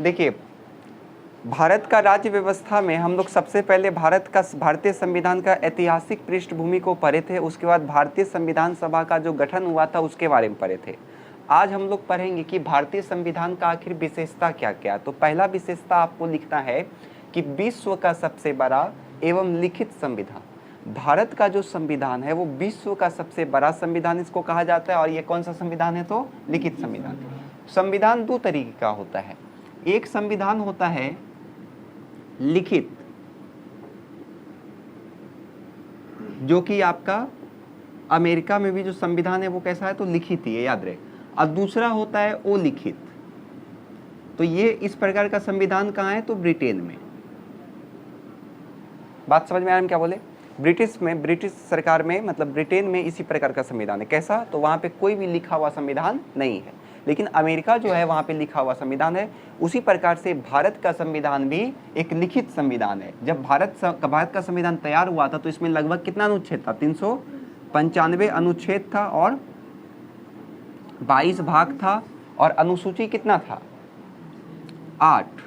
देखिए, भारत का राज्य व्यवस्था में हम लोग सबसे पहले भारतीय संविधान का ऐतिहासिक पृष्ठभूमि को पढ़े थे, उसके बाद भारतीय संविधान सभा का जो गठन हुआ था उसके बारे में पढ़े थे। आज हम लोग पढ़ेंगे कि भारतीय संविधान का आखिर विशेषता क्या क्या। तो पहला विशेषता आपको लिखना है कि विश्व का सबसे बड़ा एवं लिखित संविधान। भारत का जो संविधान है वो विश्व का सबसे बड़ा संविधान इसको कहा जाता है। और ये कौन सा संविधान है? तो लिखित संविधान। संविधान दो तरीके का होता है। एक संविधान होता है लिखित, जो कि आपका अमेरिका में भी जो संविधान है वो कैसा है? तो लिखित ही है, याद रहे। और दूसरा होता है अलिखित। तो ये इस प्रकार का संविधान कहाँ है? तो ब्रिटेन में। बात समझ में आ रहा है क्या बोले? ब्रिटिश सरकार में, मतलब ब्रिटेन में इसी प्रकार का संविधान है। कैसा? तो वहाँ पे कोई भी लिखा हुआ संविधान नहीं है, लेकिन अमेरिका जो है वहाँ पे लिखा हुआ संविधान है। उसी प्रकार से भारत का संविधान भी एक लिखित संविधान है। जब भारत का संविधान तैयार हुआ था तो इसमें लगभग कितना अनुच्छेद था? 395 अनुच्छेद था और 22 भाग था। और अनुसूची कितना था? 8।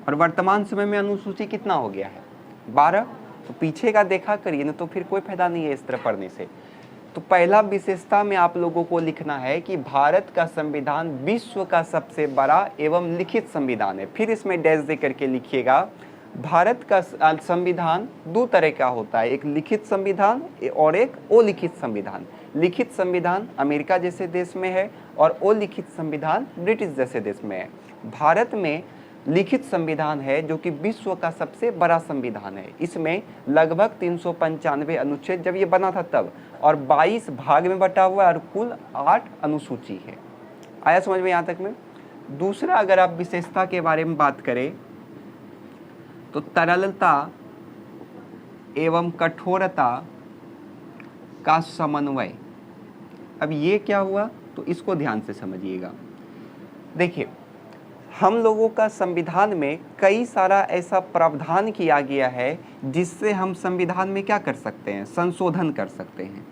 और वर्तमान समय में अनुसूची कितना हो गया है? 12। तो पीछे का देखा करिए ना, तो फिर कोई फायदा नहीं है इस तरह पढ़ने से। तो पहला विशेषता में आप लोगों को लिखना है कि भारत का संविधान विश्व का सबसे बड़ा एवं लिखित संविधान है। फिर इसमें डैश दे करके लिखिएगा, भारत का संविधान दो तरह का होता है, एक लिखित संविधान और एक अलिखित संविधान। लिखित संविधान अमेरिका जैसे देश में है और अलिखित संविधान ब्रिटिश जैसे देश में है। भारत में लिखित संविधान है जो कि विश्व का सबसे बड़ा संविधान है। इसमें लगभग 395 अनुच्छेद जब ये बना था तब, और 22 भाग में बटा हुआ है और कुल 8 अनुसूची है। आया समझ में यहाँ तक में? दूसरा, अगर आप विशेषता के बारे में बात करें तो तरलता एवं कठोरता का समन्वय। अब ये क्या हुआ? तो इसको ध्यान से समझिएगा। देखिए, हम लोगों का संविधान में कई सारा ऐसा प्रावधान किया गया है जिससे हम संविधान में क्या कर सकते हैं? संशोधन कर सकते हैं।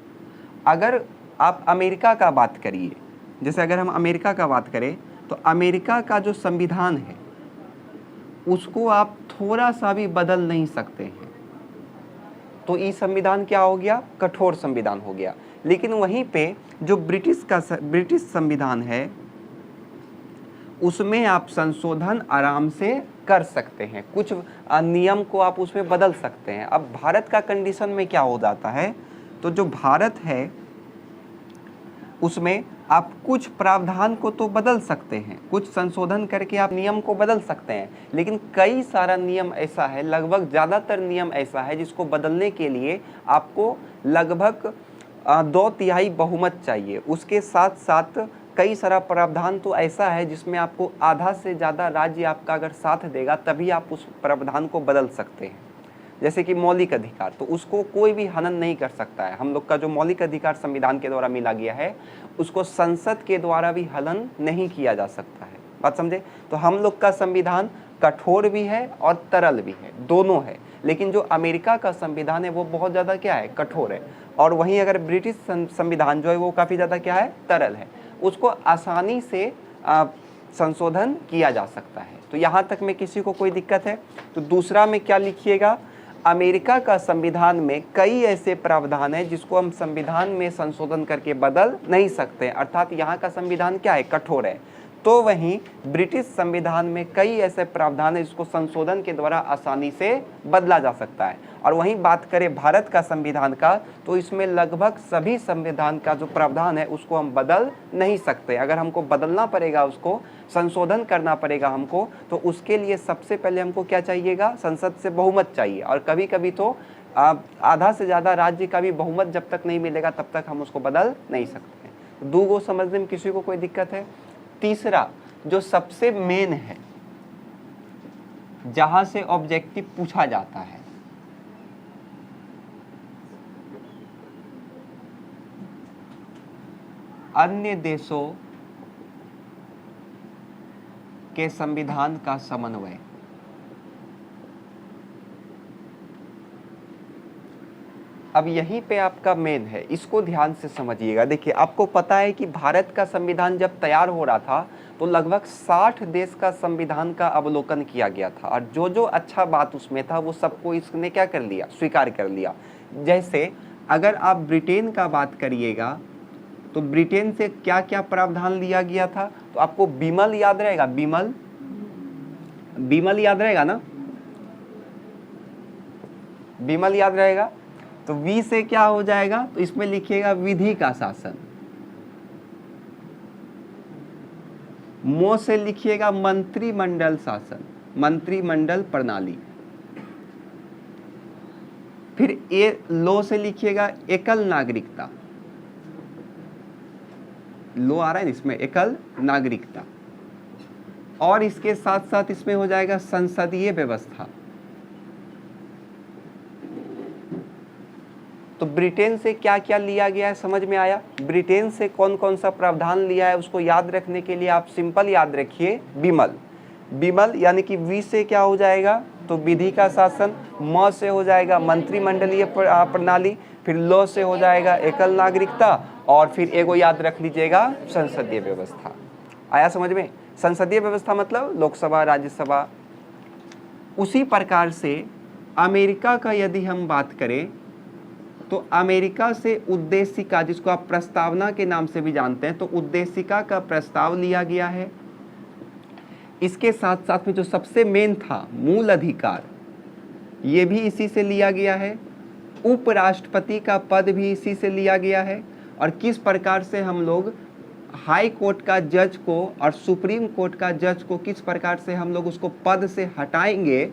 अगर आप अमेरिका का बात करिए, जैसे अगर हम अमेरिका का बात करें तो अमेरिका का जो संविधान है उसको आप थोड़ा सा भी बदल नहीं सकते हैं। तो ये संविधान क्या हो गया? कठोर संविधान हो गया। लेकिन वहीं पे जो ब्रिटिश संविधान है उसमें आप संशोधन आराम से कर सकते हैं, कुछ नियम को आप उसमें बदल सकते हैं। अब भारत का कंडीशन में क्या हो जाता है? तो जो भारत है उसमें आप कुछ प्रावधान को तो बदल सकते हैं, कुछ संशोधन करके आप नियम को बदल सकते हैं, लेकिन कई सारा नियम ऐसा है, लगभग ज़्यादातर नियम ऐसा है जिसको बदलने के लिए आपको लगभग 2/3 बहुमत चाहिए। उसके साथ साथ कई सारा प्रावधान तो ऐसा है जिसमें आपको आधा से ज़्यादा राज्य आपका अगर साथ देगा तभी आप उस प्रावधान को बदल सकते हैं। जैसे कि मौलिक अधिकार, तो उसको कोई भी हनन नहीं कर सकता है। हम लोग का जो मौलिक अधिकार संविधान के द्वारा मिला गया है उसको संसद के द्वारा भी हनन नहीं किया जा सकता है। बात समझे? तो हम लोग का संविधान कठोर भी है और तरल भी है, दोनों है। लेकिन जो अमेरिका का संविधान है वो बहुत ज़्यादा क्या है? कठोर है। और वहीं अगर ब्रिटिश संविधान जो है वो काफ़ी ज़्यादा क्या है? तरल है। उसको आसानी से संशोधन किया जा सकता है। तो यहाँ तक में किसी को कोई दिक्कत है? तो दूसरा में क्या लिखिएगा? अमेरिका का संविधान में कई ऐसे प्रावधान है जिसको हम संविधान में संशोधन करके बदल नहीं सकते, अर्थात यहाँ का संविधान क्या है? कठोर है। तो वहीं ब्रिटिश संविधान में कई ऐसे प्रावधान है जिसको संशोधन के द्वारा आसानी से बदला जा सकता है। और वहीं बात करें भारत का संविधान का, तो इसमें लगभग सभी संविधान का जो प्रावधान है उसको हम बदल नहीं सकते। अगर हमको बदलना पड़ेगा, उसको संशोधन करना पड़ेगा हमको, तो उसके लिए सबसे पहले हमको क्या चाहिएगा? संसद से बहुमत चाहिए। और कभी कभी तो आधा से ज़्यादा राज्य का भी बहुमत जब तक नहीं मिलेगा तब तक हम उसको बदल नहीं सकते। दो गो समझने में किसी को कोई दिक्कत है? तीसरा, जो सबसे मेन है, जहां से ऑब्जेक्टिव पूछा जाता है, अन्य देशों के संविधान का समन्वय। अब यहीं पे आपका मेन है, इसको ध्यान से समझिएगा। देखिए, आपको पता है कि भारत का संविधान जब तैयार हो रहा था तो लगभग 60 देश का संविधान का अवलोकन किया गया था और जो जो अच्छा बात उसमें था वो सबको इसने क्या कर लिया, स्वीकार कर लिया। जैसे अगर आप ब्रिटेन का बात करिएगा तो ब्रिटेन से क्या क्या प्रावधान लिया गया था, तो आपको बीमल याद रहेगा, बीमल, बीमल याद रहेगा ना, बीमल याद रहेगा। तो वी से क्या हो जाएगा, तो इसमें लिखिएगा विधि का शासन, मो से लिखिएगा मंत्रिमंडल शासन, मंत्रिमंडल प्रणाली। फिर ए लो से लिखिएगा एकल नागरिकता, लो आ रहा है इसमें, एकल नागरिकता। और इसके साथ साथ इसमें हो जाएगा संसदीय व्यवस्था। तो ब्रिटेन से क्या क्या लिया गया है समझ में आया। ब्रिटेन से कौन कौन सा प्रावधान लिया है उसको याद रखने के लिए आप सिंपल याद रखिए बीमल, बीमल यानी कि वी से क्या हो जाएगा, तो विधि का शासन, म से हो जाएगा मंत्रिमंडलीय प्रणाली, फिर लो से हो जाएगा एकल नागरिकता, और फिर एगो याद रख लीजिएगा संसदीय व्यवस्था। आया समझ में। संसदीय व्यवस्था मतलब लोकसभा, राज्यसभा। उसी प्रकार से अमेरिका का यदि हम बात करें तो अमेरिका से उद्देशिका, जिसको आप प्रस्तावना के नाम से भी जानते हैं, तो उद्देशिका का प्रस्ताव लिया गया है। इसके साथ साथ में जो सबसे मेन था मूल अधिकार, ये भी इसी से लिया गया है। उपराष्ट्रपति का पद भी इसी से लिया गया है। और किस प्रकार से हम लोग हाई कोर्ट का जज को और सुप्रीम कोर्ट का जज को किस प्रकार से हम लोग उसको पद से हटाएंगे,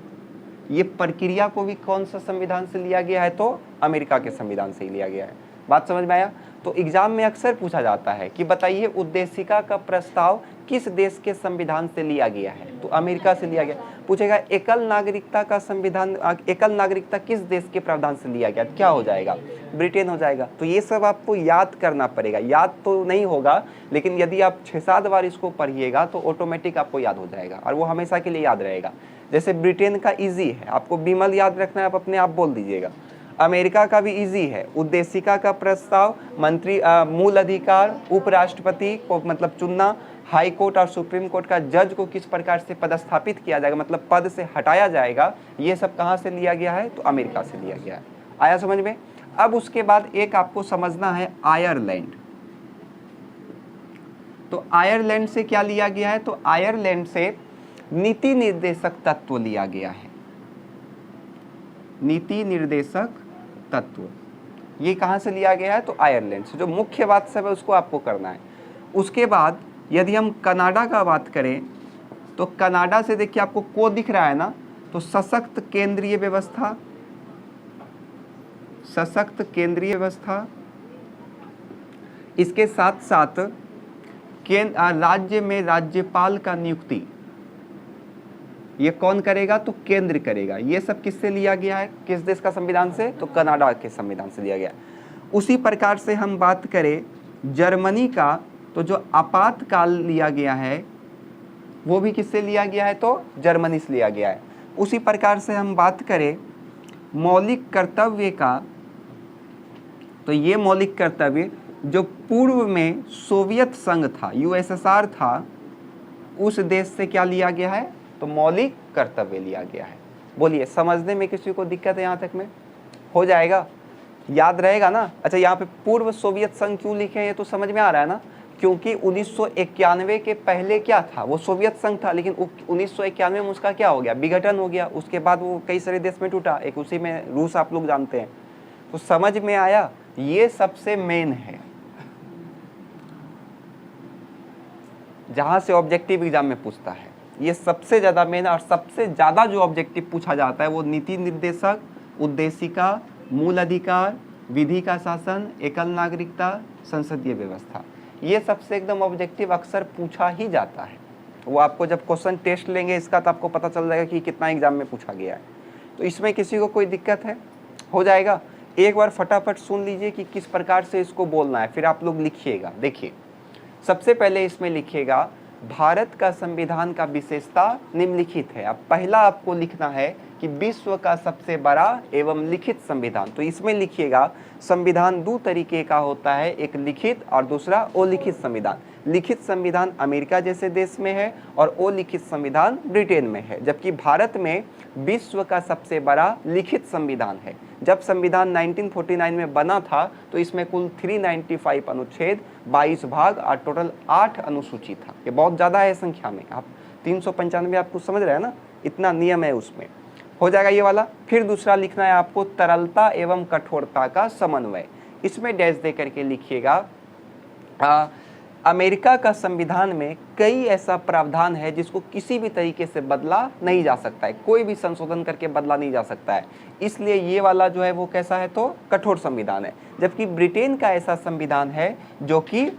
ये प्रक्रिया को भी कौन सा संविधान से लिया गया है, तो अमेरिका के संविधान से ही लिया गया है। बात समझ में आया। तो एग्जाम में अक्सर पूछा जाता है कि बताइए उद्देशिका का प्रस्ताव किस देश के संविधान से लिया गया है, तो अमेरिका से लिया गया। पूछेगा एकल नागरिकता का संविधान, एकल नागरिकता किस देश के प्रावधान से लिया गया, क्या हो जाएगा, ब्रिटेन हो जाएगा। तो ये सब आपको याद करना पड़ेगा, याद तो नहीं होगा लेकिन यदि आप 6-7 बार इसको पढ़िएगा तो ऑटोमेटिक आपको याद हो जाएगा और वो हमेशा के लिए याद रहेगा। जैसे ब्रिटेन का इजी है, आपको बीमल याद रखना है, आप अपने आप बोल दीजिएगा। अमेरिका का भी इजी है, उद्देशिका का प्रस्ताव, मंत्री मूल अधिकार, उपराष्ट्रपति को मतलब चुनना, हाई कोर्ट और सुप्रीम कोर्ट का जज को किस प्रकार से पदस्थापित किया जाएगा, मतलब पद से हटाया जाएगा, ये सब कहाँ से लिया गया है, तो अमेरिका से लिया गया है। आया समझ में। अब उसके बाद एक आपको समझना है आयरलैंड। तो आयरलैंड से क्या लिया गया है, तो आयरलैंड से नीति निर्देशक तत्व लिया गया है। नीति निर्देशक तत्व ये कहाँ से लिया गया है, तो आयरलैंड से। जो मुख्य बात सब है उसको आपको करना है। उसके बाद यदि हम कनाडा का बात करें तो कनाडा से देखिए आपको को दिख रहा है ना, तो सशक्त केंद्रीय व्यवस्था, सशक्त केंद्रीय व्यवस्था। इसके साथ साथ राज्य में राज्यपाल का नियुक्ति ये कौन करेगा, तो केंद्र करेगा। ये सब किससे लिया गया है, किस देश का संविधान से, तो कनाडा के संविधान से लिया गया। उसी प्रकार से हम बात करें जर्मनी का, तो जो आपातकाल लिया गया है वो भी किससे लिया गया है, तो जर्मनी से लिया गया है। उसी प्रकार से हम बात करें मौलिक कर्तव्य का, तो ये मौलिक कर्तव्य जो पूर्व में सोवियत संघ था, यूएसएसआर था, उस देश से क्या लिया गया है, तो मौलिक कर्तव्य लिया गया है। बोलिए समझने में किसी को दिक्कत है, यहाँ तक में हो जाएगा, याद रहेगा ना। अच्छा यहाँ पे पूर्व सोवियत संघ क्यों लिखे हैं, ये तो समझ में आ रहा है ना, क्योंकि 1991 के पहले क्या था, वो सोवियत संघ था, लेकिन 1991 में उसका क्या हो गया, विघटन हो गया। उसके बाद वो कई सारे देश में टूटा, एक उसी में रूस आप लोग जानते हैं। तो समझ में आया, ये सबसे मेन है जहां से ऑब्जेक्टिव एग्जाम में पूछता है। ये सबसे ज़्यादा मेन और सबसे ज़्यादा जो ऑब्जेक्टिव पूछा जाता है वो नीति निर्देशक, उद्देशिका, मूल अधिकार, विधि का शासन, एकल नागरिकता, संसदीय व्यवस्था। ये सबसे एकदम ऑब्जेक्टिव अक्सर पूछा ही जाता है। वो आपको जब क्वेश्चन टेस्ट लेंगे इसका तो आपको पता चल जाएगा कि कितना एग्जाम में पूछा गया है। तो इसमें किसी को कोई दिक्कत है, हो जाएगा। एक बार फटाफट सुन लीजिए कि किस प्रकार से इसको बोलना है, फिर आप लोग लिखिएगा। देखिए सबसे पहले इसमें लिखिएगा भारत का संविधान का विशेषता निम्नलिखित है। अब पहला आपको लिखना है कि विश्व का सबसे बड़ा एवं लिखित संविधान। तो इसमें लिखिएगा संविधान दो तरीके का होता है, एक लिखित और दूसरा अलिखित संविधान। लिखित संविधान अमेरिका जैसे देश में है और अलिखित संविधान ब्रिटेन में है, जबकि भारत में विश्व का सबसे बड़ा लिखित संविधान है। जब संविधान 1949 में बना था तो इसमें कुल 395 अनुच्छेद, 22 भाग और टोटल 8 अनुसूची था। ये बहुत ज़्यादा है संख्या में। आप 395 आपको समझ रहे हैं ना, इतना नियम है उसमें। हो जाएगा ये वाला। फिर दूसरा लिखना है आपको तरलता एवं कठोरता का समन्वय। इसमें डैश दे करके लिखिएगा अमेरिका का संविधान में कई ऐसा प्रावधान है जिसको किसी भी तरीके से बदला नहीं जा सकता है, कोई भी संशोधन करके बदला नहीं जा सकता है, इसलिए ये वाला जो है वो कैसा है तो कठोर संविधान है। जबकि ब्रिटेन का ऐसा संविधान है जो कि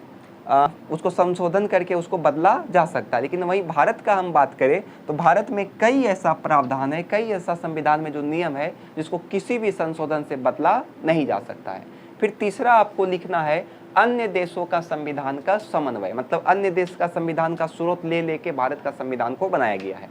उसको संशोधन करके उसको बदला जा सकता है। लेकिन वहीं भारत का हम बात करें तो भारत में कई ऐसा प्रावधान है, कई ऐसा संविधान में जो नियम है जिसको किसी भी संशोधन से बदला नहीं जा सकता है। फिर तीसरा आपको लिखना है अन्य देशों का संविधान का समन्वय, मतलब अन्य देश का संविधान का स्रोत ले लेके भारत का संविधान को बनाया गया है।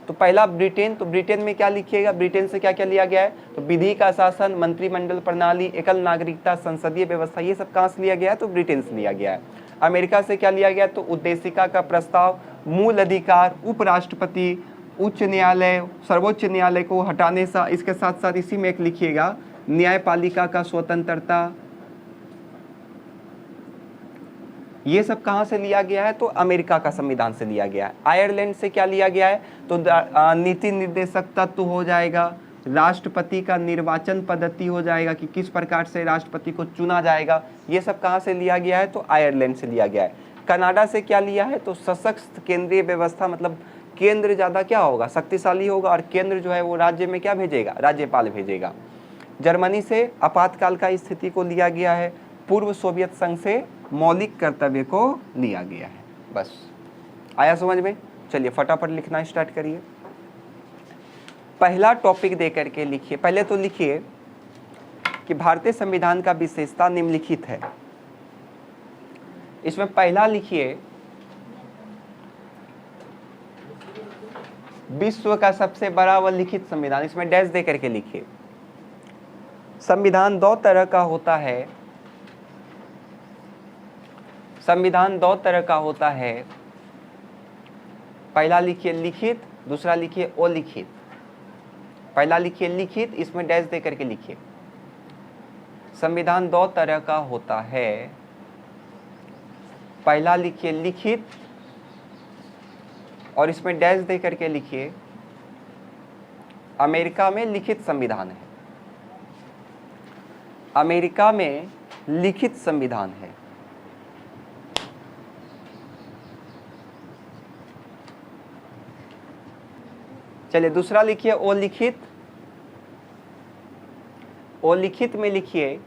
तो पहला ब्रिटेन, तो ब्रिटेन में क्या लिखिएगा, ब्रिटेन से क्या क्या लिया गया है तो विधि का शासन, मंत्रिमंडल प्रणाली, एकल नागरिकता, संसदीय व्यवस्था, ये सब कहाँ से लिया गया है तो ब्रिटेन से लिया गया है। अमेरिका से क्या लिया गया तो उद्देशिका का प्रस्ताव, मूल अधिकार, उपराष्ट्रपति, उच्च न्यायालय, सर्वोच्च न्यायालय को हटाने सा, इसके साथ साथ इसी में एक लिखिएगा न्यायपालिका का स्वतंत्रता, ये सब कहाँ से लिया गया है तो अमेरिका का संविधान से लिया गया है। आयरलैंड से क्या लिया गया है तो नीति निर्देशक तत्व हो जाएगा, राष्ट्रपति का निर्वाचन पद्धति हो जाएगा कि किस प्रकार से राष्ट्रपति को चुना जाएगा, ये सब कहाँ से लिया गया है तो आयरलैंड से लिया गया है। कनाडा से क्या लिया है तो सशक्त केंद्रीय व्यवस्था, मतलब केंद्र ज़्यादा क्या होगा शक्तिशाली होगा और केंद्र जो है वो राज्य में क्या भेजेगा, राज्यपाल भेजेगा। जर्मनी से आपातकाल का स्थिति को लिया गया है। पूर्व सोवियत संघ से मौलिक कर्तव्य को लिया गया है। बस आया समझ में। चलिए फटाफट लिखना स्टार्ट करिए। पहला टॉपिक दे करके लिखिए। पहले तो लिखिए कि भारतीय संविधान का विशेषता निम्नलिखित है। इसमें पहला लिखिए विश्व का सबसे बड़ा व लिखित संविधान, इसमें डैश दे करके लिखिए। संविधान दो तरह का होता है, संविधान दो तरह का होता है। पहला लिखिए लिखित, दूसरा लिखिए अलिखित। पहला लिखिए लिखित, इसमें डैश दे करके लिखिए। संविधान दो तरह का होता है, पहला लिखिए लिखित और इसमें डैश दे करके लिखिए अमेरिका में लिखित संविधान है। अमेरिका में लिखित संविधान है। चलिए दूसरा लिखिए अलिखित। अलिखित में लिखिए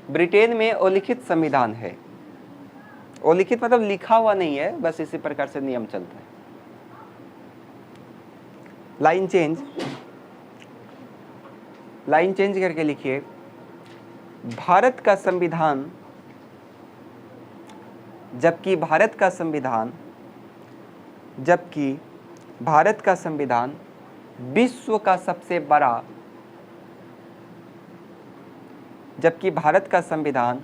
ब्रिटेन में अलिखित संविधान है। अलिखित मतलब लिखा हुआ नहीं है, बस इसी प्रकार से नियम चलता है। लाइन चेंज करके लिखिए भारत का संविधान, जबकि भारत का संविधान विश्व का सबसे बड़ा, जबकि भारत का संविधान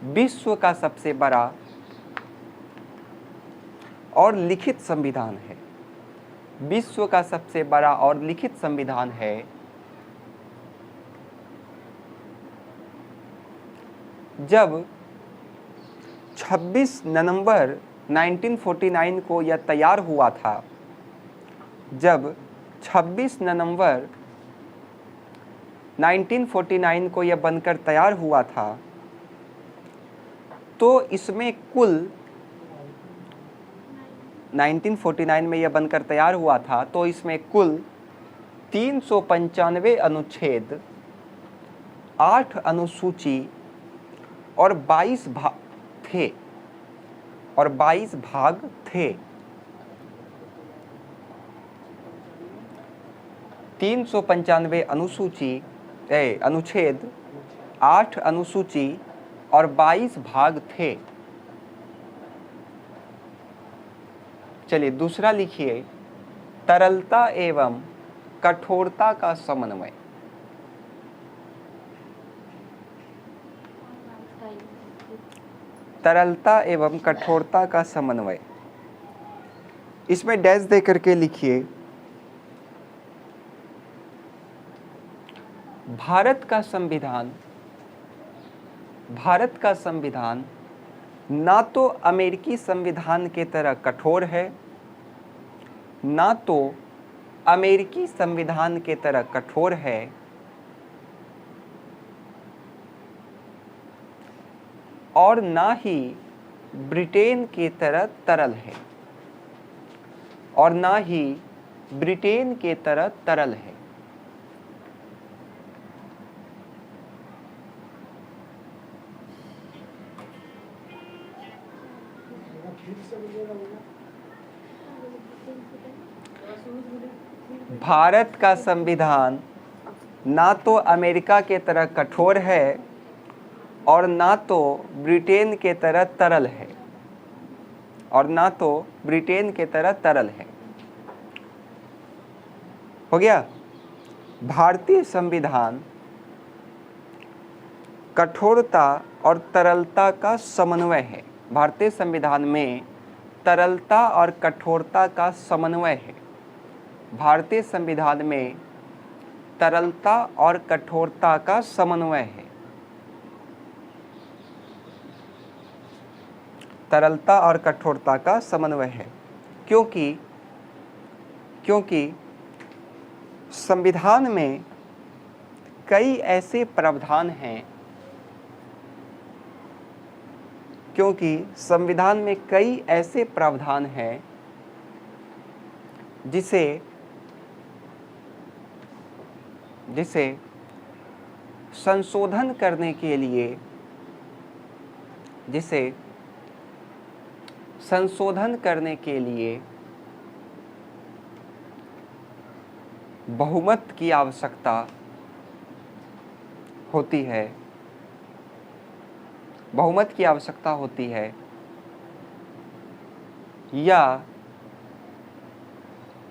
विश्व का सबसे बड़ा और लिखित संविधान है। विश्व का सबसे बड़ा और लिखित संविधान है। जब 26 नवंबर 1949 को यह तैयार हुआ था, जब 26 नवंबर 1949 को यह बनकर तैयार हुआ था तो इसमें कुल 1949 में यह बनकर तैयार हुआ था तो इसमें कुल 395 अनुच्छेद, 8 अनुसूची और 22 भाग थे, 395 अनुच्छेद, 8 अनुसूची और 22 भाग थे। चलिए दूसरा लिखिए तरलता एवं कठोरता का समन्वय। तरलता एवं कठोरता का समन्वय। इसमें डैश दे करके लिखिए, भारत का संविधान ना तो अमेरिकी संविधान के तरह कठोर है, ना तो अमेरिकी संविधान के तरह कठोर है, और ना ही ब्रिटेन के तरह तरल है, और ना ही ब्रिटेन के तरह तरल है। भारत का संविधान ना तो अमेरिका के तरह कठोर है और ना तो ब्रिटेन के तरह तरल है, और ना तो ब्रिटेन के तरह तरल है। हो गया। भारतीय संविधान कठोरता और तरलता का समन्वय है। भारतीय संविधान में तरलता और कठोरता का समन्वय है। भारतीय संविधान में तरलता और कठोरता का समन्वय है। तरलता और कठोरता का समन्वय है, क्योंकि संविधान में कई ऐसे प्रावधान हैं, क्योंकि संविधान में कई ऐसे प्रावधान हैं जिसे संशोधन करने के लिए बहुमत की आवश्यकता होती है। बहुमत की आवश्यकता होती है, या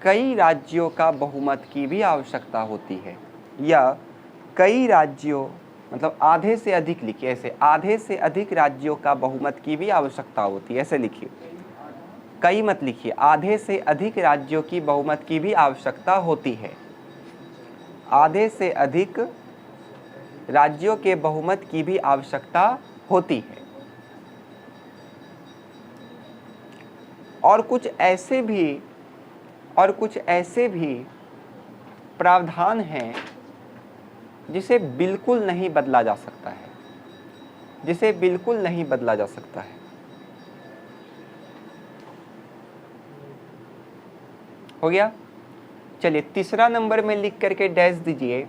कई राज्यों का बहुमत की भी आवश्यकता होती है, या कई राज्यों मतलब आधे से अधिक लिखिए, ऐसे आधे से अधिक राज्यों का बहुमत की भी आवश्यकता होती है, ऐसे लिखिए, कई मत लिखिए, आधे से अधिक राज्यों की बहुमत की भी आवश्यकता होती है। आधे से अधिक राज्यों के बहुमत की भी आवश्यकता होती है। और कुछ ऐसे भी प्रावधान हैं जिसे बिल्कुल नहीं बदला जा सकता है, जिसे बिल्कुल नहीं बदला जा सकता है। हो गया। चलिए तीसरा नंबर में लिख करके डैश दीजिए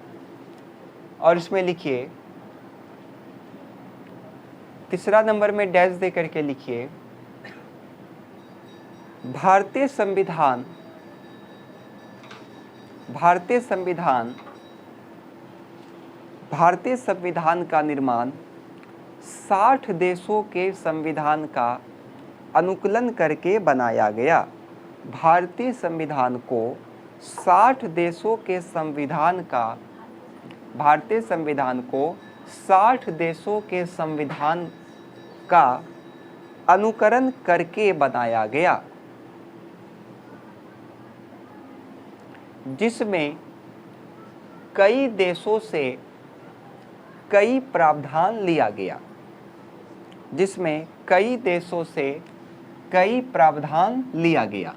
और इसमें लिखिए, तीसरा नंबर में डैश दे करके लिखिए, भारतीय संविधान का निर्माण 60 देशों के संविधान का अनुकूलन करके बनाया गया। भारतीय संविधान को 60 देशों के संविधान का अनुकरण करके बनाया गया, जिसमें कई देशों से कई प्रावधान लिया गया, जिसमें कई देशों से कई प्रावधान लिया गया।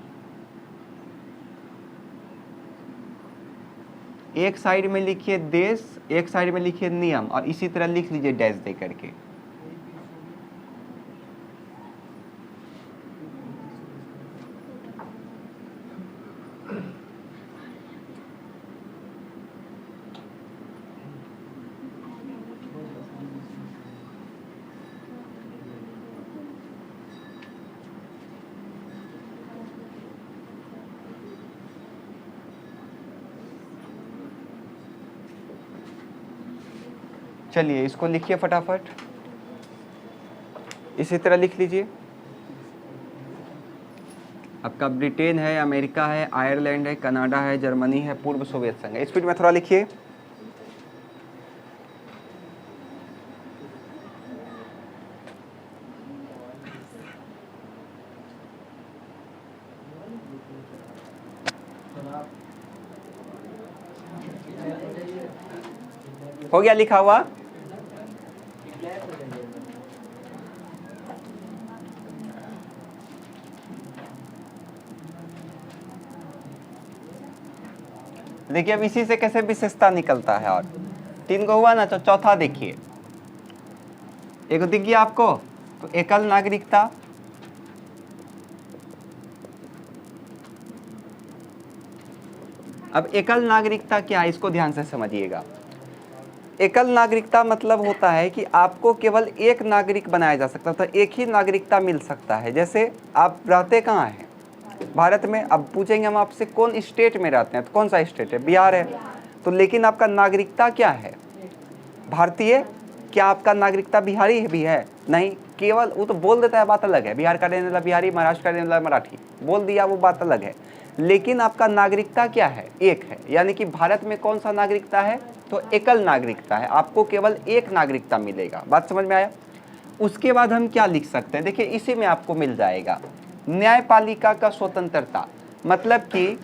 एक साइड में लिखिए देश, एक साइड में लिखिए नियम, और इसी तरह लिख लीजिए डैश दे करके। चलिए इसको लिखिए फटाफट, इसी तरह लिख लीजिए। आपका ब्रिटेन है, अमेरिका है, आयरलैंड है, कनाडा है, जर्मनी है, पूर्व सोवियत संघ है। स्पीड में थोड़ा लिखिए। हो गया लिखा हुआ? देखिए अब इसी से कैसे विशेषता निकलता है। और 3 को हुआ ना, तो चौथा देखिए, एक दिख गया आपको, तो एकल नागरिकता, अब एकल नागरिकता क्या है इसको ध्यान से समझिएगा। एकल नागरिकता मतलब होता है कि आपको केवल एक नागरिक बनाया जा सकता है, तो एक ही नागरिकता मिल सकता है। जैसे आप रहते कहाँ हैं? भारत में। अब पूछेंगे हम आपसे कौन स्टेट में रहते हैं, तो कौन सा स्टेट है? बिहार है। तो लेकिन आपका नागरिकता क्या है? भारतीय। क्या आपका नागरिकता बिहारी भी है? नहीं, केवल वो तो बोल देता है, बात अलग है। बिहार का रहने वाला बिहारी, महाराष्ट्र का रहने वाला मराठी, बोल दिया, वो बात अलग है। लेकिन आपका नागरिकता क्या है? एक है। यानी कि भारत में कौन सा नागरिकता है? तो एकल नागरिकता है। आपको केवल एक नागरिकता मिलेगा। बात समझ में आया? उसके बाद हम क्या लिख सकते हैं? देखिए इसी में आपको मिल जाएगा न्यायपालिका का स्वतंत्रता, मतलब कि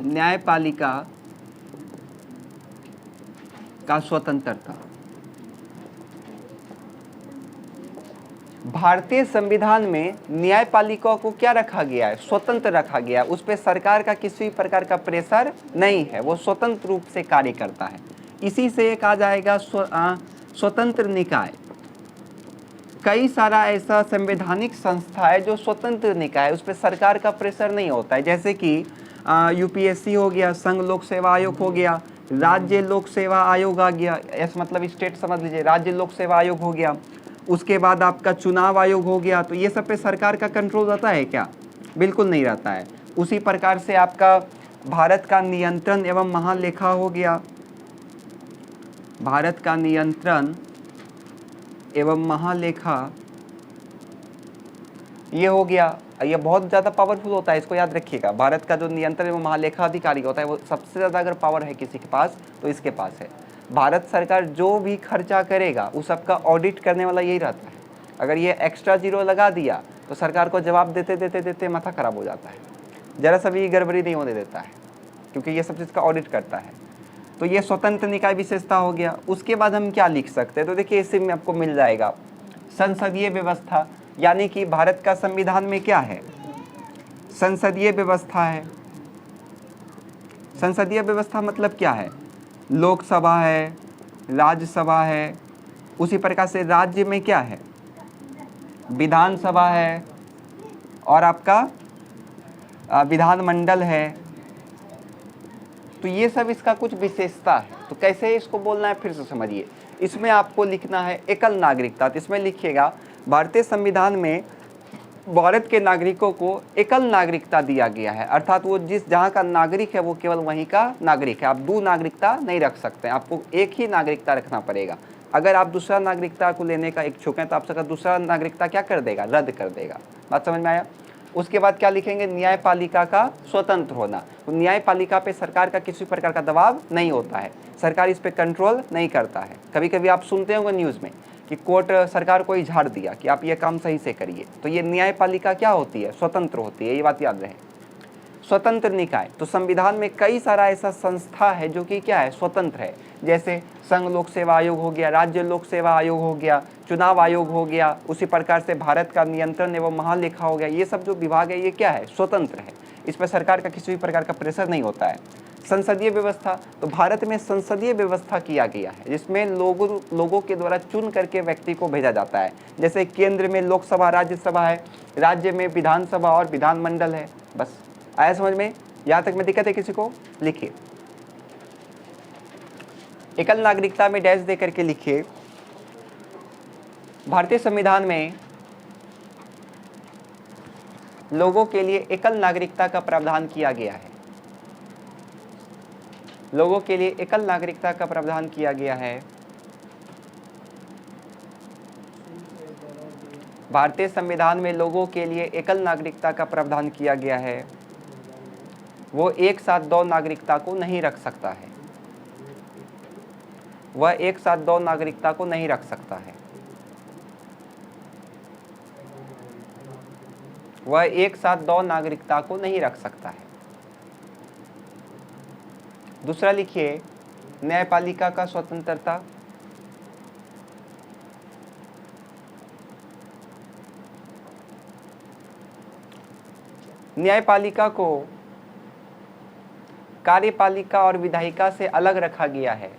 न्यायपालिका का स्वतंत्रता। भारतीय संविधान में न्यायपालिका को क्या रखा गया है? स्वतंत्र रखा गया है। उस पर सरकार का किसी भी प्रकार का प्रेशर नहीं है, वो स्वतंत्र रूप से कार्य करता है। इसी से एक आ जाएगा स्वतंत्र निकाय। कई सारा ऐसा संवैधानिक संस्था है जो स्वतंत्र निकाय है, उस पर सरकार का प्रेशर नहीं होता है। जैसे कि यूपीएससी हो गया, संघ लोक सेवा आयोग हो गया, राज्य लोक सेवा आयोग आ गया, ऐसा मतलब स्टेट समझ लीजिए, राज्य लोक सेवा आयोग हो गया। उसके बाद आपका चुनाव आयोग हो गया। तो ये सब पे सरकार का कंट्रोल रहता है क्या? बिल्कुल नहीं रहता है। उसी प्रकार से आपका भारत का नियंत्रण एवं महालेखा हो गया, भारत का नियंत्रण एवं महालेखा ये हो गया। ये बहुत ज़्यादा पावरफुल होता है, इसको याद रखिएगा। भारत का जो नियंत्रण एवं महालेखा अधिकारी होता है, वो सबसे ज़्यादा अगर पावर है किसी के पास तो इसके पास है। भारत सरकार जो भी खर्चा करेगा उस सबका ऑडिट करने वाला यही रहता है। अगर ये एक्स्ट्रा जीरो लगा दिया तो सरकार को जवाब देते देते देते माथा खराब हो जाता है, ज़रा सा भी गड़बड़ी नहीं होने देता है, क्योंकि ये सब चीज़ का ऑडिट करता है। तो ये स्वतंत्र निकाय विशेषता हो गया। उसके बाद हम क्या लिख सकते हैं? तो देखिए इसी में आपको मिल जाएगा संसदीय व्यवस्था। यानी कि भारत का संविधान में क्या है? संसदीय व्यवस्था है। संसदीय व्यवस्था मतलब क्या है? लोकसभा है, राज्यसभा है, उसी प्रकार से राज्य में क्या है? विधानसभा है, और आपका विधानमंडल है। तो ये सब इसका कुछ विशेषता है। तो कैसे इसको बोलना है फिर से समझिए। इसमें आपको लिखना है एकल नागरिकता। तो इसमें लिखिएगा भारतीय संविधान में भारत के नागरिकों को एकल नागरिकता दिया गया है, अर्थात वो जहाँ का नागरिक है वो केवल वहीं का नागरिक है। आप दो नागरिकता नहीं रख सकते हैं, आपको एक ही नागरिकता रखना पड़ेगा। अगर आप दूसरा नागरिकता को लेने का इच्छुक हैं तो आपका दूसरा नागरिकता क्या कर देगा? रद्द कर देगा। बात समझ में आया? उसके बाद क्या लिखेंगे? न्यायपालिका का स्वतंत्र होना। तो न्यायपालिका पे सरकार का किसी प्रकार का दबाव नहीं होता है, सरकार इस पे कंट्रोल नहीं करता है। कभी कभी आप सुनते होंगे न्यूज़ में कि कोर्ट सरकार को ही झाड़ दिया कि आप ये काम सही से करिए। तो ये न्यायपालिका क्या होती है? स्वतंत्र होती है, ये बात याद रहे। स्वतंत्र निकाय, तो संविधान में कई सारा ऐसा संस्था है जो कि क्या है? स्वतंत्र है। जैसे संघ लोक सेवा आयोग हो गया, राज्य लोक सेवा आयोग हो गया, चुनाव आयोग हो गया, उसी प्रकार से भारत का नियंत्रण एवं महालेखा हो गया। ये सब जो विभाग है ये क्या है? स्वतंत्र है। इस पर सरकार का किसी भी प्रकार का प्रेशर नहीं होता है। संसदीय व्यवस्था, तो भारत में संसदीय व्यवस्था किया गया है जिसमें लोगों के द्वारा चुन करके व्यक्ति को भेजा जाता है। जैसे केंद्र में लोकसभा राज्यसभा है, राज्य में विधानसभा और विधानमंडल है। बस आया समझ में? यहाँ तक में दिक्कत है किसी को? लिखिए एकल नागरिकता में डैश दे करके लिखिए भारतीय संविधान में लोगों के लिए एकल नागरिकता का प्रावधान किया गया है। लोगों के लिए एकल नागरिकता का प्रावधान किया गया है। भारतीय संविधान में लोगों के लिए एकल नागरिकता का प्रावधान किया गया है। वो एक साथ दो नागरिकता को नहीं रख सकता है। वह एक साथ दो नागरिकता को नहीं रख सकता है। वह एक साथ दो नागरिकता को नहीं रख सकता है। दूसरा लिखिए, न्यायपालिका का स्वतंत्रता। न्यायपालिका को कार्यपालिका और विधायिका से अलग रखा गया है।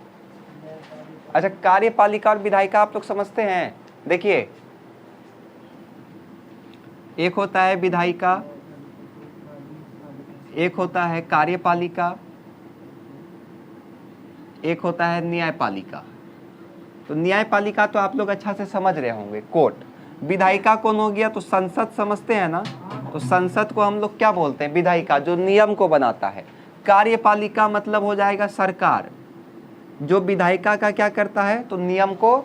अच्छा, कार्यपालिका और विधायिका आप लोग समझते हैं? देखिए, एक होता है विधायिका, एक होता है कार्यपालिका, एक होता है न्यायपालिका। तो न्यायपालिका तो आप लोग अच्छा से समझ रहे होंगे, कोर्ट। विधायिका कौन हो गया? तो संसद समझते हैं ना, तो संसद को हम लोग क्या बोलते हैं? विधायिका, जो नियम को बनाता है। कार्यपालिका मतलब हो जाएगा सरकार, जो विधायिका का क्या करता है? तो नियम को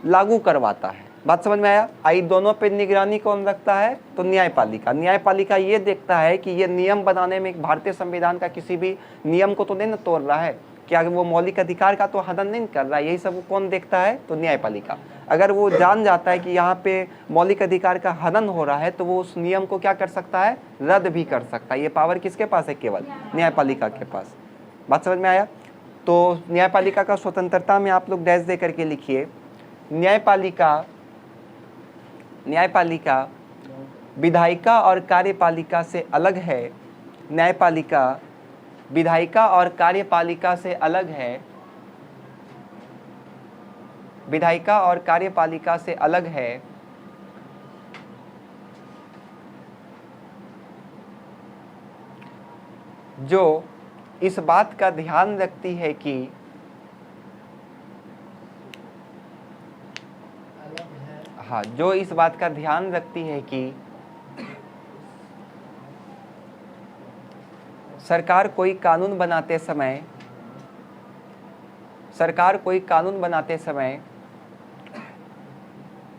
लागू करवाता है। बात समझ में आया? आई दोनों पे निगरानी कौन रखता है? तो न्यायपालिका। न्यायपालिका ये देखता है कि ये नियम बनाने में भारतीय संविधान का किसी भी नियम को तो नहीं न तोड़ रहा है, क्या वो मौलिक अधिकार का तो हनन नहीं कर रहा है। यही सब कौन देखता है? तो न्यायपालिका। अगर वो जान जाता है कि यहाँ पे मौलिक अधिकार का हनन हो रहा है, तो वो उस नियम को क्या कर सकता है? रद्द भी कर सकता है। ये पावर किसके पास है? केवल न्यायपालिका के पास। बात समझ में आया? तो न्यायपालिका का स्वतंत्रता में आप लोग डैश दे करके लिखिए, न्यायपालिका विधायिका और कार्यपालिका से अलग है। न्यायपालिका विधायिका और कार्यपालिका से अलग है। विधायिका और कार्यपालिका से अलग है। जो इस बात का ध्यान रखती है कि जो इस बात का ध्यान रखती है कि सरकार कोई कानून बनाते समय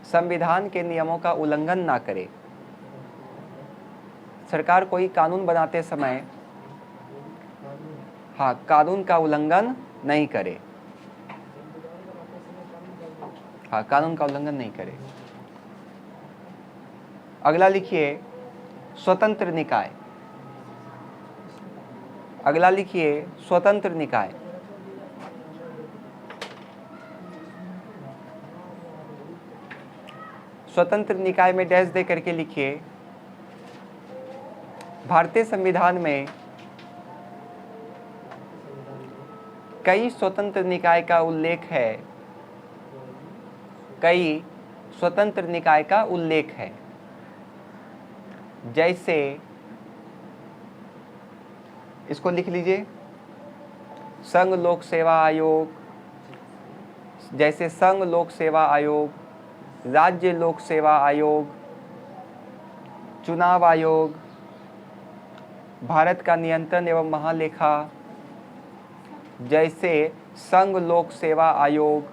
संविधान के नियमों का उल्लंघन ना करे। सरकार कोई कानून बनाते समय कानून का उल्लंघन नहीं करे। कानून का उल्लंघन नहीं करे। अगला लिखिए, स्वतंत्र निकाय। अगला लिखिए, स्वतंत्र निकाय। स्वतंत्र निकाय में डैश दे करके लिखिए, भारतीय संविधान में कई स्वतंत्र निकाय का उल्लेख है। कई स्वतंत्र निकाय का उल्लेख है, जैसे इसको लिख लीजिए, संघ लोक सेवा आयोग, जैसे संघ लोक सेवा आयोग, राज्य लोक सेवा आयोग, चुनाव आयोग, भारत का नियंत्रण एवं महालेखा, जैसे संघ लोक सेवा आयोग,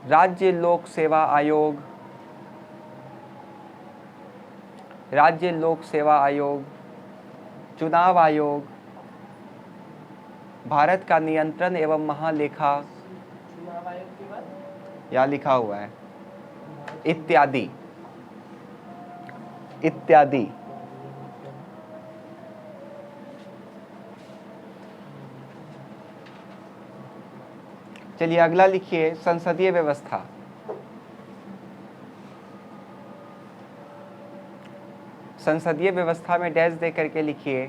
राज्य लोक सेवा आयोग, राज्य लोक सेवा आयोग, चुनाव आयोग, भारत का नियंत्रण एवं महालेखा, यहाँ लिखा हुआ है, इत्यादि इत्यादि। चलिए अगला लिखिए, संसदीय व्यवस्था। संसदीय व्यवस्था में डैश दे करके लिखिए,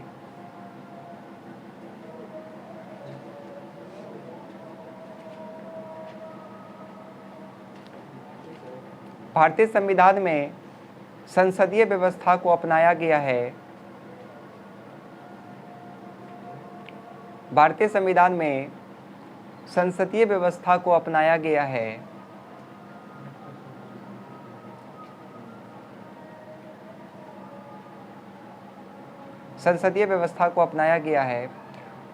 भारतीय संविधान में संसदीय व्यवस्था को अपनाया गया है। भारतीय संविधान में संसदीय व्यवस्था को अपनाया गया है। संसदीय व्यवस्था को अपनाया गया है।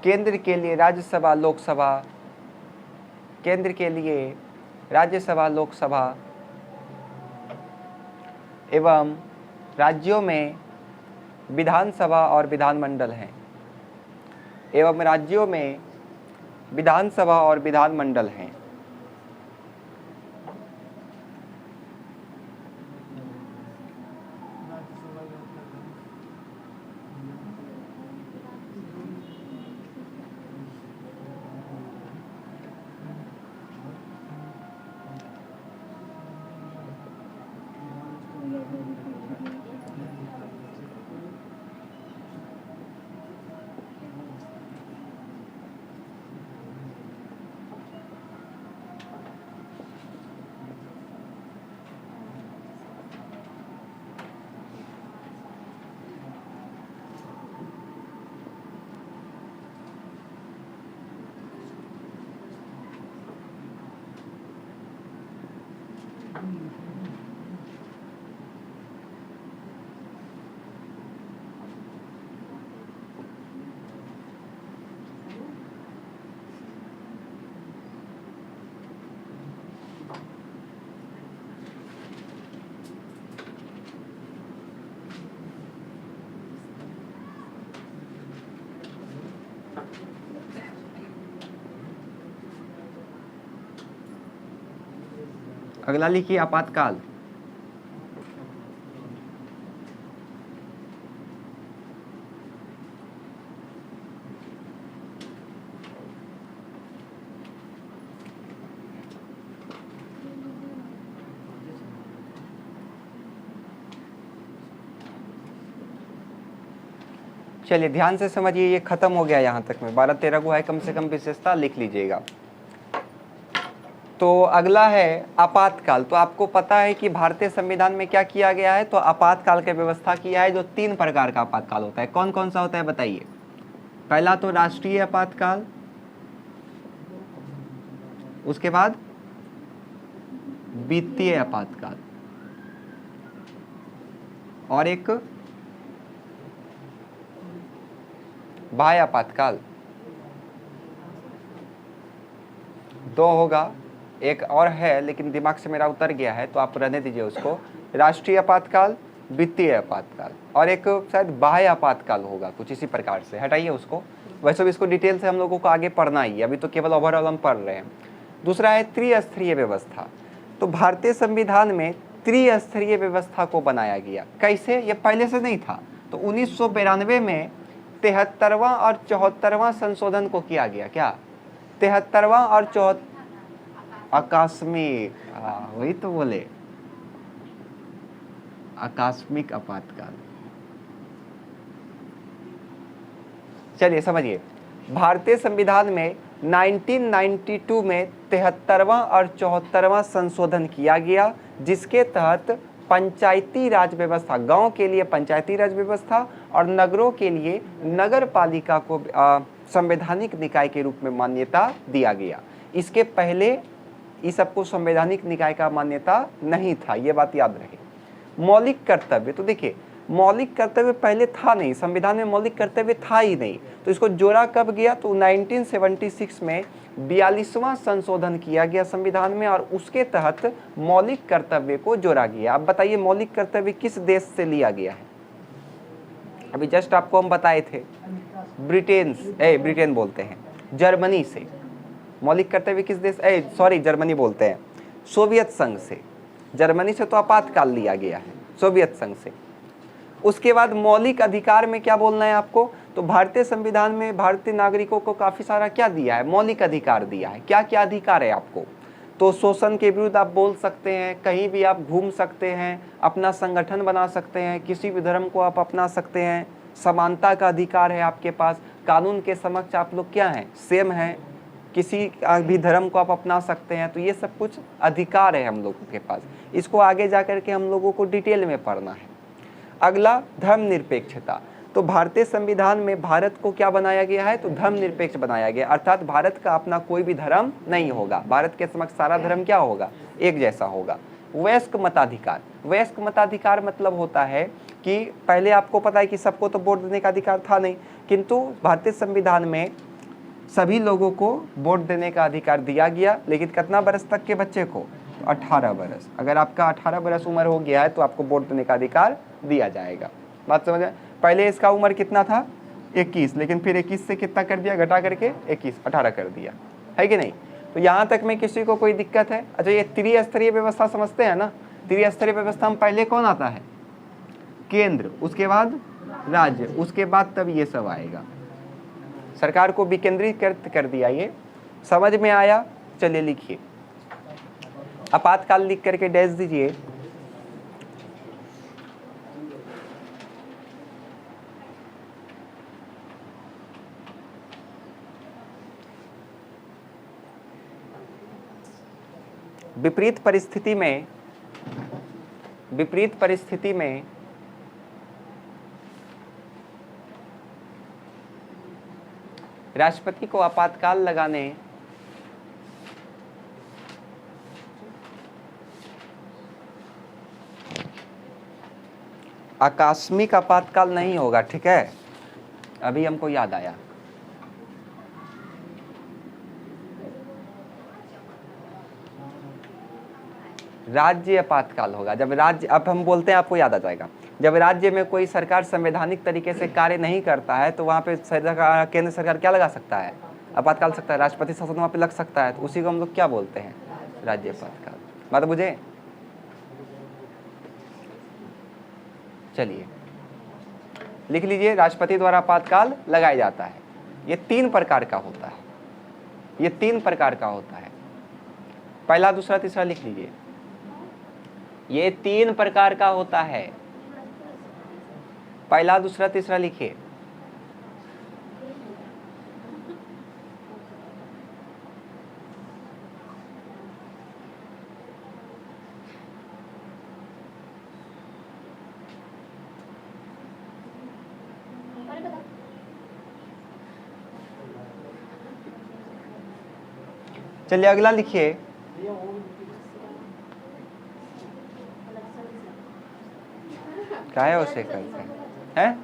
केंद्र के लिए राज्यसभा लोकसभा, केंद्र के लिए राज्यसभा लोकसभा एवं राज्यों में विधानसभा और विधानमंडल हैं। एवं राज्यों में विधानसभा और विधानमंडल हैं। अगला लिखिए आपातकाल। चलिए ध्यान से समझिए, ये खत्म हो गया यहाँ तक में। 12-13 को है कम से कम विशेषता लिख लीजिएगा। तो अगला है आपातकाल। तो आपको पता है कि भारतीय संविधान में क्या किया गया है, तो आपातकाल की व्यवस्था किया है, जो 3 प्रकार का आपातकाल होता है। कौन कौन सा होता है बताइए। पहला तो राष्ट्रीय आपातकाल, उसके बाद वित्तीय आपातकाल, और एक बाह्य आपातकाल। 2 होगा, एक और है लेकिन दिमाग से मेरा उतर गया है, तो आप रहने दीजिए उसको। राष्ट्रीय आपातकाल, वित्तीय आपातकाल, और एक शायद बाह्य आपातकाल होगा, कुछ इसी प्रकार से। हटाइए उसको, वैसे भी इसको डिटेल से हम लोगों को आगे पढ़ना ही, अभी तो केवल ओवरऑल हम पढ़ रहे हैं। दूसरा है त्रिस्तरीय व्यवस्था। तो भारतीय संविधान में त्रिस्तरीय व्यवस्था को बनाया गया। कैसे? ये पहले से नहीं था। तो 1992 में 73वां और 74वां संशोधन को किया गया। क्या? 73वां और 74 आकस्मिक, वही तो बोले, आकस्मिक आपातकाल। चलिए समझिए, भारतीय संविधान में 1992 में 73वां और 74वां संशोधन किया गया, जिसके तहत पंचायती राज व्यवस्था, गांव के लिए पंचायती राज व्यवस्था और नगरों के लिए नगर पालिका को संवैधानिक निकाय के रूप में मान्यता दिया गया। इसके पहले इस सबको संवैधानिक निकाय का मान्यता नहीं था, ये बात याद रहे। मौलिक कर्तव्य, तो देखिए मौलिक कर्तव्य पहले था नहीं, संविधान में मौलिक कर्तव्य था ही नहीं। तो इसको जोड़ा कब गया? तो 1976 में 42वां संशोधन किया गया संविधान में, और उसके तहत मौलिक कर्तव्य को जोड़ा गया। अब बताइए मौलिक कर्तव्य किस देश से लिया गया है? अभी जस्ट आपको हम बताए थे, ब्रिटेन बोलते हैं, जर्मनी से। मौलिक कर्तव्य किस देश, जर्मनी बोलते हैं, सोवियत संघ से। जर्मनी से तो आपातकाल लिया गया है, सोवियत संघ से। उसके बाद मौलिक अधिकार में क्या बोलना है आपको? तो भारतीय संविधान में भारतीय नागरिकों को काफी सारा क्या दिया है? मौलिक अधिकार दिया है। क्या क्या अधिकार है आपको? तो शोषण के विरुद्ध आप बोल सकते हैं, कहीं भी आप घूम सकते हैं, अपना संगठन बना सकते हैं, किसी भी धर्म को आप अपना सकते हैं, समानता का अधिकार है आपके पास, कानून के समक्ष आप लोग क्या हैं? सेम हैं, किसी भी धर्म को आप अपना सकते हैं। तो ये सब कुछ अधिकार है हम लोगों के पास। इसको आगे जा करके हम लोगों को डिटेल में पढ़ना है। अगला धर्मनिरपेक्षता। तो भारतीय संविधान में भारत को क्या बनाया गया है? तो धर्मनिरपेक्ष बनाया गया, अर्थात भारत का अपना कोई भी धर्म नहीं होगा। भारत के समक्ष सारा धर्म क्या होगा? एक जैसा होगा। वयस्क मताधिकार। वयस्क मताधिकार मतलब होता है कि पहले आपको पता है कि सबको तो वोट देने का अधिकार था नहीं, किंतु भारतीय संविधान में सभी लोगों को वोट देने का अधिकार दिया गया। लेकिन कितना बरस तक के बच्चे को? 18 बरस। अगर आपका 18 बरस उम्र हो गया है तो आपको वोट देने का अधिकार दिया जाएगा। बात समझ में? पहले इसका उम्र कितना था? 21, लेकिन फिर 21 से कितना कर दिया? घटा करके 18 कर दिया, है कि नहीं? तो यहाँ तक में किसी को कोई दिक्कत है? अच्छा, ये त्रिस्तरीय व्यवस्था समझते हैं ना? त्रिस्तरीय व्यवस्था में पहले कौन आता है? केंद्र, उसके बाद राज्य, उसके बाद तब ये सब आएगा। सरकार को विकेंद्रीकृत कर दिया। ये समझ में आया? चलिए लिखिए, आपातकाल लिख करके डैश दीजिए। विपरीत परिस्थिति में राष्ट्रपति को आपातकाल लगाने आकस्मिक आपातकाल नहीं होगा, ठीक है? अभी हमको याद आया, राज्य आपातकाल होगा। जब राज्य, अब हम बोलते हैं आपको याद आ जाएगा, जब राज्य में कोई सरकार संवैधानिक तरीके से कार्य नहीं करता है तो वहाँ पे केंद्र सरकार क्या लगा सकता है? आपातकाल सकता है, राष्ट्रपति शासन वहाँ पे लग सकता है। तो उसी को हम लोग क्या बोलते हैं? राज्य आपातकाल। बात बुझे? चलिए लिख लीजिए, राष्ट्रपति द्वारा आपातकाल लगाया जाता है। ये 3 प्रकार का होता है, ये 3 प्रकार का होता है। पहला, दूसरा, तीसरा लिख लीजिए। ये 3 प्रकार का होता है। पहला, दूसरा, तीसरा लिखिए। चलिए अगला लिखिए। क्या है उसे करते हैं?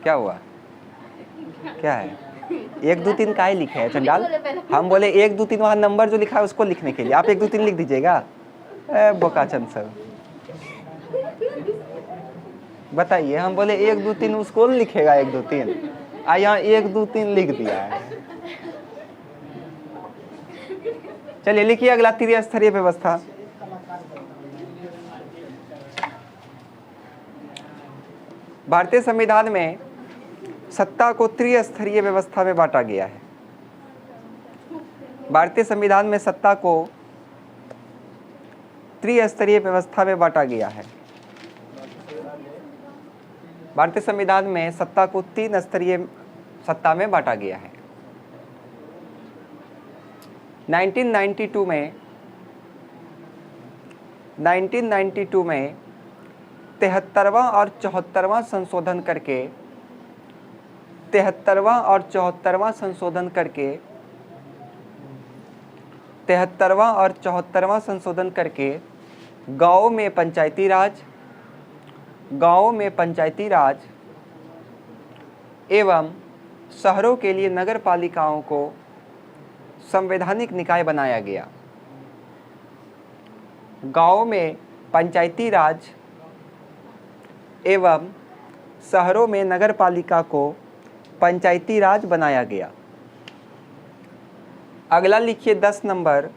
क्या हुआ? क्या है? 1 2 3 काहे लिखे है चंडाल? हम बोले 1 2 3 वहाँ नंबर जो लिखा है उसको लिखने के लिए, आप 1 2 3 लिख दीजिएगा। बोकाचंद सर बताइए, हम बोले 1 2 3 उसको लिखेगा 1 2 3, यहाँ 1 2 3 लिख दिया है। चलिए लिखिए अगला, त्रिस्तरीय व्यवस्था। भारतीय संविधान में सत्ता को त्रिस्तरीय व्यवस्था में बांटा गया है। भारतीय संविधान में सत्ता को त्रिस्तरीय व्यवस्था में बांटा गया है। भारतीय संविधान में सत्ता को 3 स्तरीय सत्ता में बांटा गया है। 1992 में 73वां और 74वां संशोधन करके 73वां और 74वां संशोधन करके 73वां और 74वां संशोधन करके गाँव में पंचायती राज एवं शहरों के लिए नगर पालिकाओं को संवैधानिक निकाय बनाया गया। गाँव में पंचायती राज एवं शहरों में नगर पालिका को पंचायती राज बनाया गया। अगला लिखिए 10 नंबर,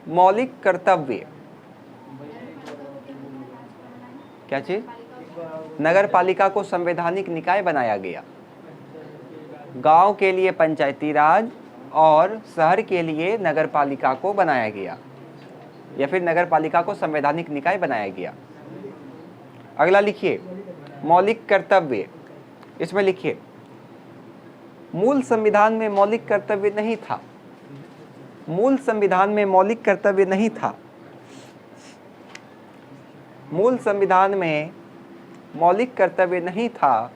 मौलिक कर्तव्य। क्या चीज? नगर पालिका को संवैधानिक निकाय बनाया गया। गांव के लिए पंचायती राज और शहर के लिए नगर पालिका को बनाया गया, या फिर नगर पालिका को संवैधानिक निकाय बनाया गया। अगला लिखिए मौलिक कर्तव्य। इसमें लिखिए मूल संविधान में मौलिक कर्तव्य नहीं था। मूल संविधान में मौलिक कर्तव्य नहीं था। मूल संविधान में मौलिक कर्तव्य नहीं था,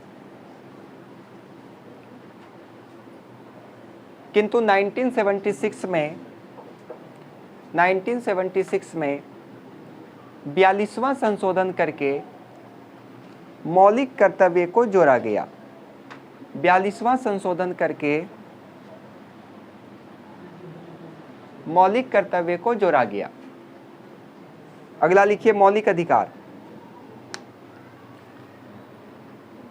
किंतु 1976 में 42वां संशोधन करके मौलिक कर्तव्य को जोड़ा गया। 42वां संशोधन करके मौलिक कर्तव्य को जोड़ा गया। अगला लिखिए मौलिक अधिकार।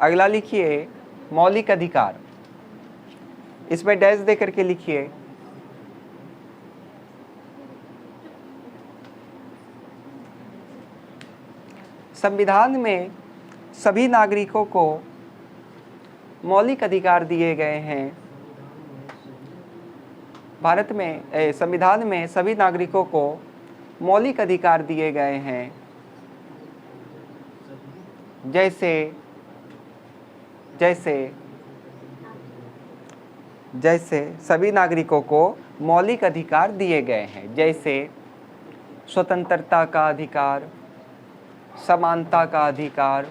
अगला लिखिए मौलिक अधिकार। इसमें डैश दे करके लिखिए संविधान में सभी नागरिकों को मौलिक अधिकार दिए गए हैं। भारत में संविधान में सभी नागरिकों को मौलिक अधिकार दिए गए हैं, जैसे सभी नागरिकों को मौलिक अधिकार दिए गए हैं, जैसे स्वतंत्रता का अधिकार, समानता का अधिकार,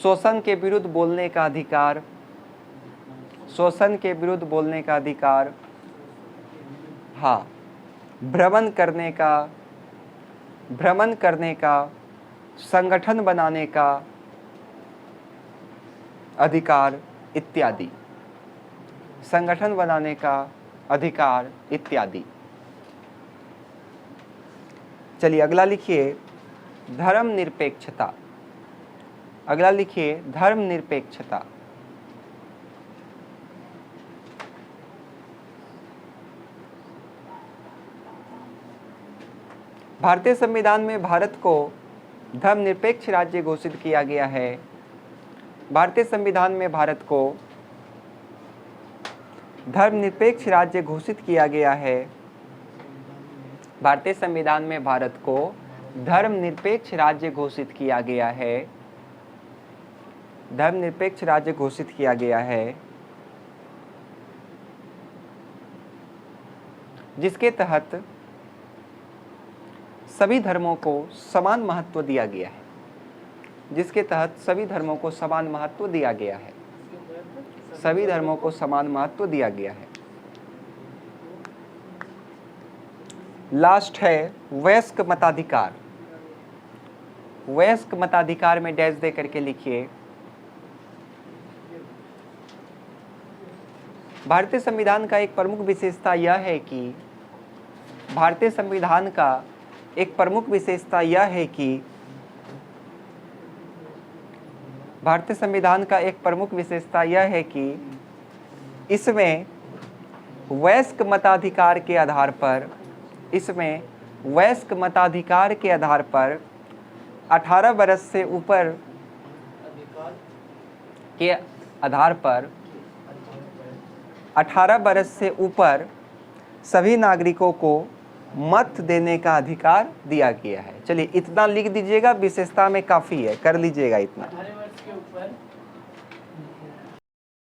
शोषण के विरुद्ध बोलने का अधिकार, शोषण के विरुद्ध बोलने का अधिकार, हाँ, भ्रमण करने का, संगठन बनाने का अधिकार इत्यादि। संगठन बनाने का, अधिकार इत्यादि। चलिए अगला लिखिए धर्मनिरपेक्षता। अगला लिखिए धर्मनिरपेक्षता। भारतीय संविधान में भारत को धर्मनिरपेक्ष राज्य घोषित किया गया है। भारतीय संविधान में भारत को धर्मनिरपेक्ष राज्य घोषित किया गया है। भारतीय संविधान में भारत को धर्मनिरपेक्ष राज्य घोषित किया गया है। धर्मनिरपेक्ष राज्य घोषित किया गया है, जिसके तहत सभी धर्मों को समान महत्व दिया गया है। जिसके तहत सभी धर्मों को समान महत्व दिया गया है। सभी धर्मों को समान महत्व दिया गया है। लास्ट है वयस्क मताधिकार। वयस्क मताधिकार में डैश दे करके लिखिए भारतीय संविधान का एक प्रमुख विशेषता यह है कि भारतीय संविधान का एक प्रमुख विशेषता यह है कि भारतीय संविधान का एक प्रमुख विशेषता यह है कि इसमें वयस्क मताधिकार के आधार पर 18 वर्ष से ऊपर के आधार पर 18 वर्ष से ऊपर सभी नागरिकों को मत देने का अधिकार दिया गया है। चलिए इतना लिख दीजिएगा, विशेषता में काफ़ी है, कर लीजिएगा इतना।